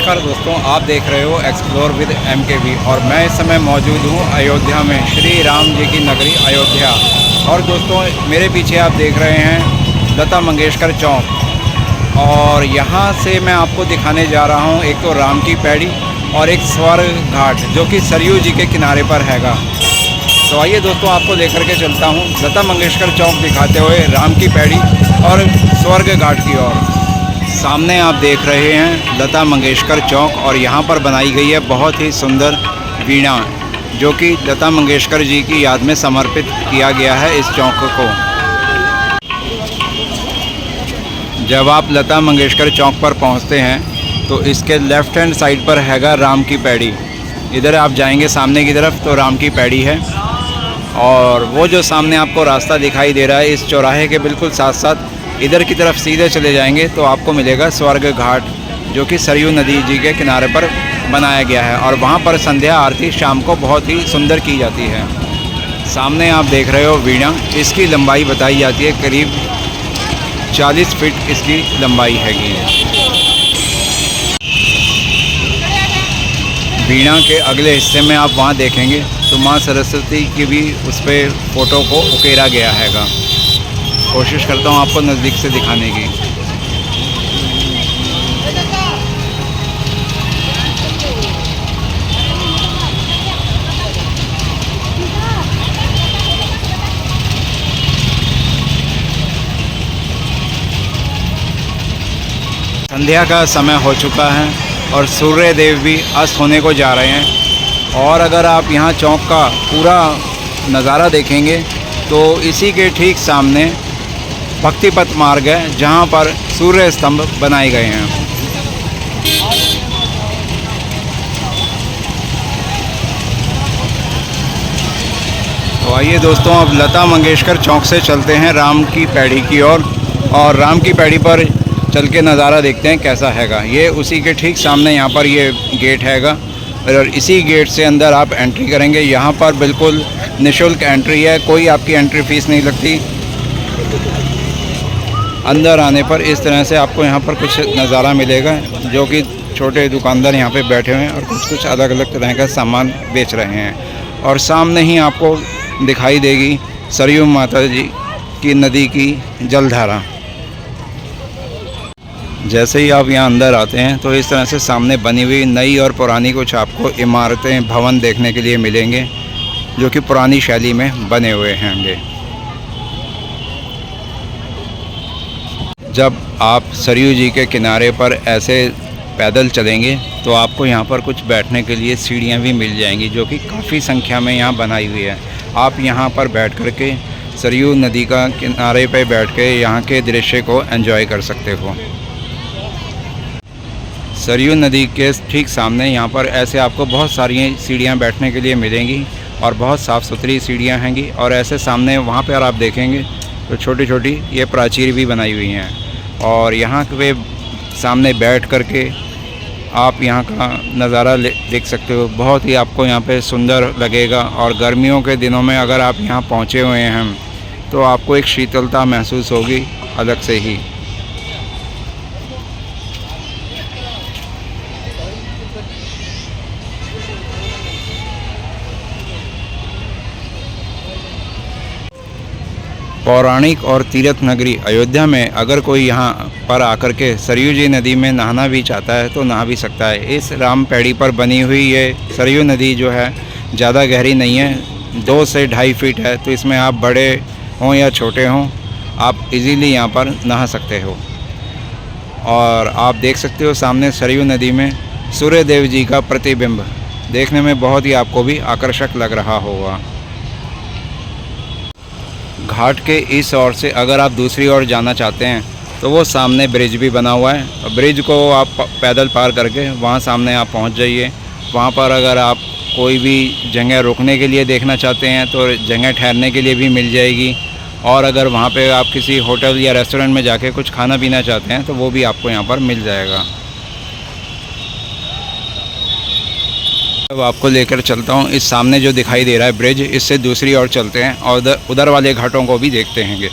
नमस्कार दोस्तों, आप देख रहे हो एक्सप्लोर विद MKV और मैं इस समय मौजूद हूँ अयोध्या में, श्री राम जी की नगरी अयोध्या। और दोस्तों मेरे पीछे आप देख रहे हैं लता मंगेशकर चौक और यहाँ से मैं आपको दिखाने जा रहा हूँ एक तो राम की पैड़ी और एक स्वर्ग घाट जो कि सरयू जी के किनारे पर हैगा। तो आइए दोस्तों आपको लेकर के चलता हूँ लता मंगेशकर चौक दिखाते हुए राम की पैड़ी और स्वर्ग घाट की ओर। सामने आप देख रहे हैं लता मंगेशकर चौक और यहाँ पर बनाई गई है बहुत ही सुंदर वीणा जो कि लता मंगेशकर जी की याद में समर्पित किया गया है इस चौक को। जब आप लता मंगेशकर चौक पर पहुँचते हैं तो इसके लेफ़्ट हैंड साइड पर हैगा राम की पैड़ी। इधर आप जाएंगे सामने की तरफ तो राम की पैड़ी है और वो जो सामने आपको रास्ता दिखाई दे रहा है इस चौराहे के बिल्कुल साथ साथ इधर की तरफ सीधे चले जाएंगे तो आपको मिलेगा स्वर्ग घाट जो कि सरयू नदी जी के किनारे पर बनाया गया है और वहाँ पर संध्या आरती शाम को बहुत ही सुंदर की जाती है। सामने आप देख रहे हो वीणा, इसकी लंबाई बताई जाती है करीब 40 फीट इसकी लंबाई हैगी। वीणा के अगले हिस्से में आप वहाँ देखेंगे तो माँ सरस्वती की भी उस पर फ़ोटो को उकेरा गया हैगा। कोशिश करता हूँ आपको नज़दीक से दिखाने की। संध्या का समय हो चुका है और सूर्य देव भी अस्त होने को जा रहे हैं और अगर आप यहाँ चौक का पूरा नज़ारा देखेंगे तो इसी के ठीक सामने भक्तिपथ मार्ग है जहाँ पर सूर्य स्तंभ बनाए गए हैं। तो आइए दोस्तों अब लता मंगेशकर चौक से चलते हैं राम की पैड़ी की ओर और राम की पैड़ी पर चल के नज़ारा देखते हैं कैसा हैगा। ये उसी के ठीक सामने यहाँ पर ये गेट हैगा और इसी गेट से अंदर आप एंट्री करेंगे। यहाँ पर बिल्कुल निःशुल्क एंट्री है, कोई आपकी एंट्री फ़ीस नहीं लगती। अंदर आने पर इस तरह से आपको यहाँ पर कुछ नज़ारा मिलेगा जो कि छोटे दुकानदार यहाँ पे बैठे हुए हैं और कुछ अलग अलग तरह का सामान बेच रहे हैं। और सामने ही आपको दिखाई देगी सरयू माता जी की नदी की जलधारा। जैसे ही आप यहाँ अंदर आते हैं तो इस तरह से सामने बनी हुई नई और पुरानी कुछ आपको इमारतें भवन देखने के लिए मिलेंगे जो कि पुरानी शैली में बने हुए होंगे। जब आप सरयू जी के किनारे पर ऐसे पैदल चलेंगे तो आपको यहाँ पर कुछ बैठने के लिए सीढ़ियाँ भी मिल जाएंगी जो कि काफ़ी संख्या में यहाँ बनाई हुई है। आप यहाँ पर बैठ कर के सरयू नदी का किनारे पे बैठ के यहाँ के दृश्य को एंजॉय कर सकते हो। सरयू नदी के ठीक सामने यहाँ पर ऐसे आपको बहुत सारी सीढ़ियाँ बैठने के लिए मिलेंगी और बहुत साफ़ सुथरी सीढ़ियाँ हैंगी। और ऐसे सामने वहाँ पर आप देखेंगे तो छोटी छोटी ये प्राचीर भी बनाई हुई हैं और यहाँ पे सामने बैठ कर के आप यहाँ का नज़ारा देख सकते हो। बहुत ही आपको यहाँ पे सुंदर लगेगा और गर्मियों के दिनों में अगर आप यहाँ पहुँचे हुए हैं तो आपको एक शीतलता महसूस होगी अलग से ही। पौराणिक और तीर्थ नगरी अयोध्या में अगर कोई यहाँ पर आकर के सरयू जी नदी में नहाना भी चाहता है तो नहा भी सकता है। इस राम पैड़ी पर बनी हुई ये सरयू नदी जो है ज़्यादा गहरी नहीं है, 2 से 2.5 फीट है। तो इसमें आप बड़े हों या छोटे हों आप इजीली यहाँ पर नहा सकते हो। और आप देख सकते हो सामने सरयू नदी में सूर्य देव जी का प्रतिबिंब देखने में बहुत ही आपको भी आकर्षक लग रहा होगा। घाट के इस ओर से अगर आप दूसरी ओर जाना चाहते हैं तो वो सामने ब्रिज भी बना हुआ है। ब्रिज को आप पैदल पार करके वहाँ सामने आप पहुँच जाइए। वहाँ पर अगर आप कोई भी जगह रुकने के लिए देखना चाहते हैं तो जगह ठहरने के लिए भी मिल जाएगी। और अगर वहाँ पे आप किसी होटल या रेस्टोरेंट में जाके कुछ खाना पीना चाहते हैं तो वो भी आपको यहाँ पर मिल जाएगा। अब आपको लेकर चलता हूँ इस सामने जो दिखाई दे रहा है ब्रिज, इससे दूसरी ओर चलते हैं और उधर वाले घाटों को भी देखते हैं।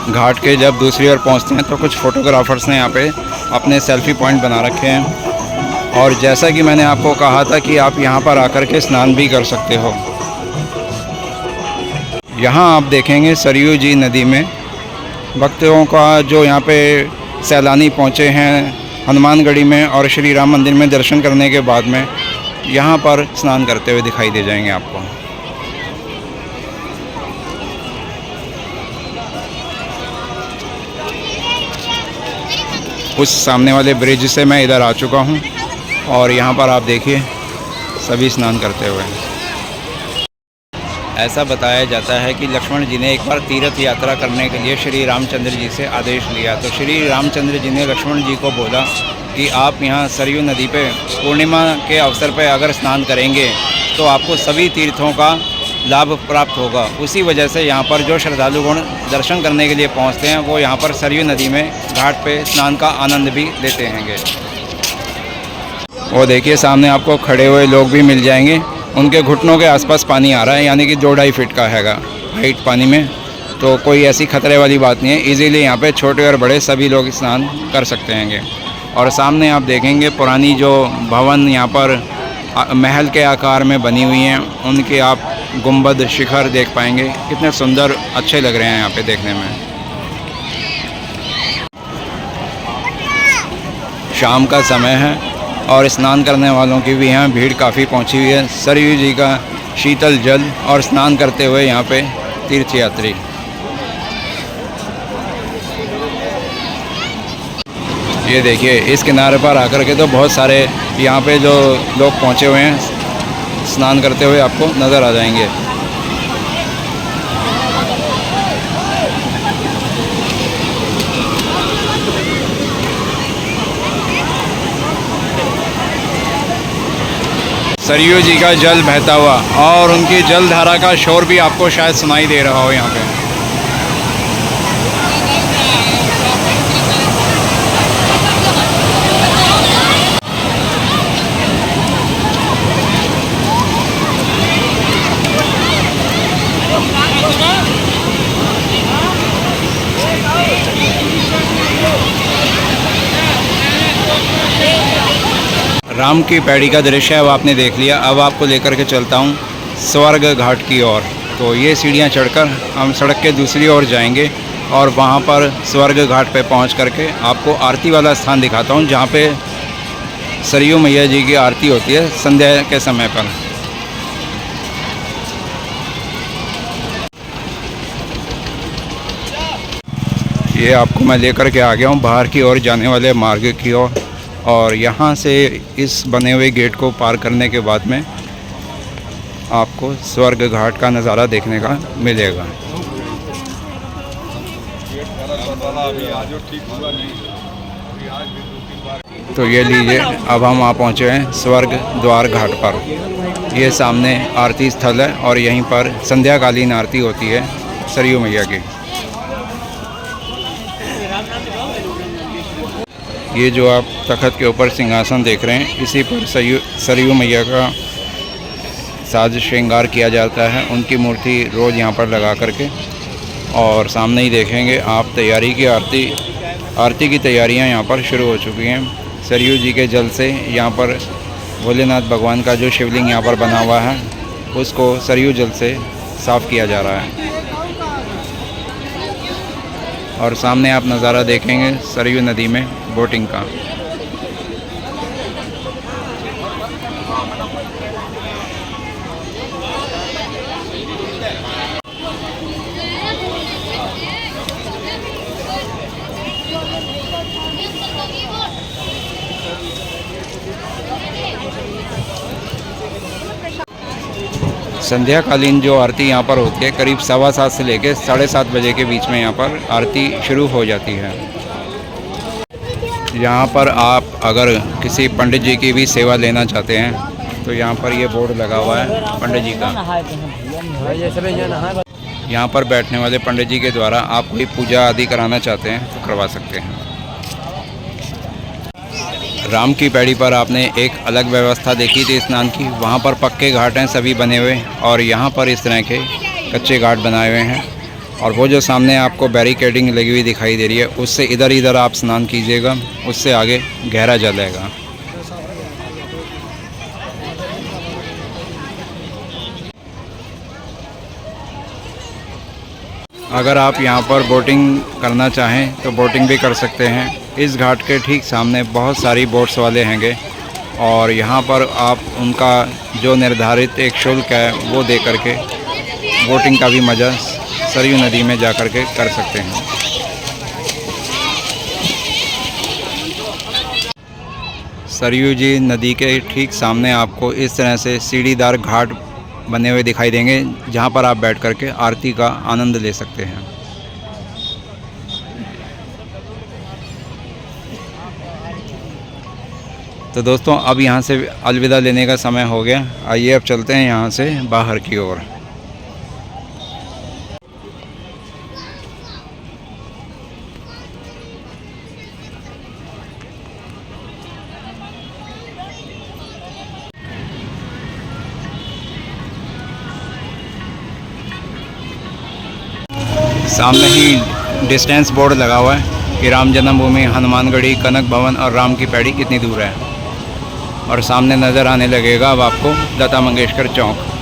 घाट के जब दूसरी ओर पहुँचते हैं तो कुछ फ़ोटोग्राफर्स ने यहाँ पे अपने सेल्फ़ी पॉइंट बना रखे हैं। और जैसा कि मैंने आपको कहा था कि आप यहाँ पर आकर के स्नान भी कर सकते हो। यहाँ आप देखेंगे सरयू जी नदी में भक्तों का जो यहाँ पे सैलानी पहुँचे हैं हनुमानगढ़ी में और श्री राम मंदिर में दर्शन करने के बाद में यहाँ पर स्नान करते हुए दिखाई दे जाएंगे आपको। उस सामने वाले ब्रिज से मैं इधर आ चुका हूँ और यहाँ पर आप देखिए सभी स्नान करते हुए। ऐसा बताया जाता है कि लक्ष्मण जी ने एक बार तीर्थ यात्रा करने के लिए श्री रामचंद्र जी से आदेश लिया, तो श्री रामचंद्र जी ने लक्ष्मण जी को बोला कि आप यहाँ सरयू नदी पे पूर्णिमा के अवसर पे अगर स्नान करेंगे तो आपको सभी तीर्थों का लाभ प्राप्त होगा। उसी वजह से यहाँ पर जो श्रद्धालुगण दर्शन करने के लिए पहुँचते हैं वो यहाँ पर सरयू नदी में घाट पे स्नान का आनंद भी लेते हैंगे। वो देखिए सामने आपको खड़े हुए लोग भी मिल जाएंगे, उनके घुटनों के आसपास पानी आ रहा है, यानी कि 2-2.5 फीट का हैगा हाइट पानी में, तो कोई ऐसी खतरे वाली बात नहीं है। इजीली यहाँ पे छोटे और बड़े सभी लोग स्नान कर सकते हैंगे। और सामने आप देखेंगे पुरानी जो भवन यहाँ पर महल के आकार में बनी हुई हैं, उनके आप गुंबद शिखर देख पाएंगे, कितने सुंदर अच्छे लग रहे हैं यहाँ पे देखने में। शाम का समय है और स्नान करने वालों की भी यहाँ भीड़ काफ़ी पहुँची हुई है। सरयू जी का शीतल जल और स्नान करते हुए यहाँ पे तीर्थयात्री। ये देखिए इस किनारे पर आकर के तो बहुत सारे यहाँ पे जो लोग पहुँचे हुए हैं स्नान करते हुए आपको नज़र आ जाएंगे। सरयू जी का जल बहता हुआ और उनकी जल धारा का शोर भी आपको शायद सुनाई दे रहा हो यहाँ पे। राम की पैड़ी का दृश्य है वो आपने देख लिया। अब आपको लेकर के चलता हूँ स्वर्ग घाट की ओर। तो ये सीढ़ियाँ चढ़कर हम सड़क के दूसरी ओर जाएंगे और वहाँ पर स्वर्ग घाट पे पहुँच करके आपको आरती वाला स्थान दिखाता हूँ, जहाँ पे सरयू मैया जी की आरती होती है संध्या के समय पर। ये आपको मैं लेकर के आ गया हूँ बाहर की ओर जाने वाले मार्ग की ओर, और यहाँ से इस बने हुए गेट को पार करने के बाद में आपको स्वर्ग घाट का नज़ारा देखने का मिलेगा। तो ये लीजिए अब हम वहाँ पहुँचे हैं स्वर्ग द्वार घाट पर। ये सामने आरती स्थल है और यहीं पर संध्याकालीन आरती होती है सरयू मैया की। ये जो आप तख्त के ऊपर सिंहासन देख रहे हैं, इसी पर सरयू मैया का साज श्रृंगार किया जाता है। उनकी मूर्ति रोज़ यहाँ पर लगा करके, और सामने ही देखेंगे आप तैयारी की आरती की तैयारियाँ यहाँ पर शुरू हो चुकी हैं। सरयू जी के जल से यहाँ पर भोलेनाथ भगवान का जो शिवलिंग यहाँ पर बना हुआ है उसको सरयू जल से साफ़ किया जा रहा है। और सामने आप नज़ारा देखेंगे सरयू नदी में बोटिंग का। संध्याकालीन जो आरती यहाँ पर होती है करीब 7:15 से लेकर 7:30 बजे के बीच में यहाँ पर आरती शुरू हो जाती है। यहाँ पर आप अगर किसी पंडित जी की भी सेवा लेना चाहते हैं तो यहाँ पर ये बोर्ड लगा हुआ है पंडित जी का। यहाँ पर बैठने वाले पंडित जी के द्वारा आप कोई पूजा आदि कराना चाहते हैं तो करवा सकते हैं। राम की पैड़ी पर आपने एक अलग व्यवस्था देखी थी स्नान की, वहाँ पर पक्के घाट हैं सभी बने हुए, और यहाँ पर इस तरह के कच्चे घाट बनाए हुए हैं। और वो जो सामने आपको बैरिकेडिंग लगी हुई दिखाई दे रही है, उससे इधर आप स्नान कीजिएगा, उससे आगे गहरा जल हैगा। अगर आप यहाँ पर बोटिंग करना चाहें तो बोटिंग भी कर सकते हैं। इस घाट के ठीक सामने बहुत सारी बोट्स वाले हैंगे और यहाँ पर आप उनका जो निर्धारित एक शुल्क है वो दे करके बोटिंग का भी मज़ा सरयू नदी में जा कर के कर सकते हैं। सरयू जी नदी के ठीक सामने आपको इस तरह से सीढ़ीदार घाट बने हुए दिखाई देंगे, जहाँ पर आप बैठ कर के आरती का आनंद ले सकते हैं। तो दोस्तों अब यहाँ से अलविदा लेने का समय हो गया। आइए अब चलते हैं यहाँ से बाहर की ओर। सामने ही डिस्टेंस बोर्ड लगा हुआ है कि राम जन्मभूमि, हनुमानगढ़ी, कनक भवन और राम की पैड़ी कितनी दूर है। और सामने नज़र आने लगेगा अब आपको लता मंगेशकर चौक।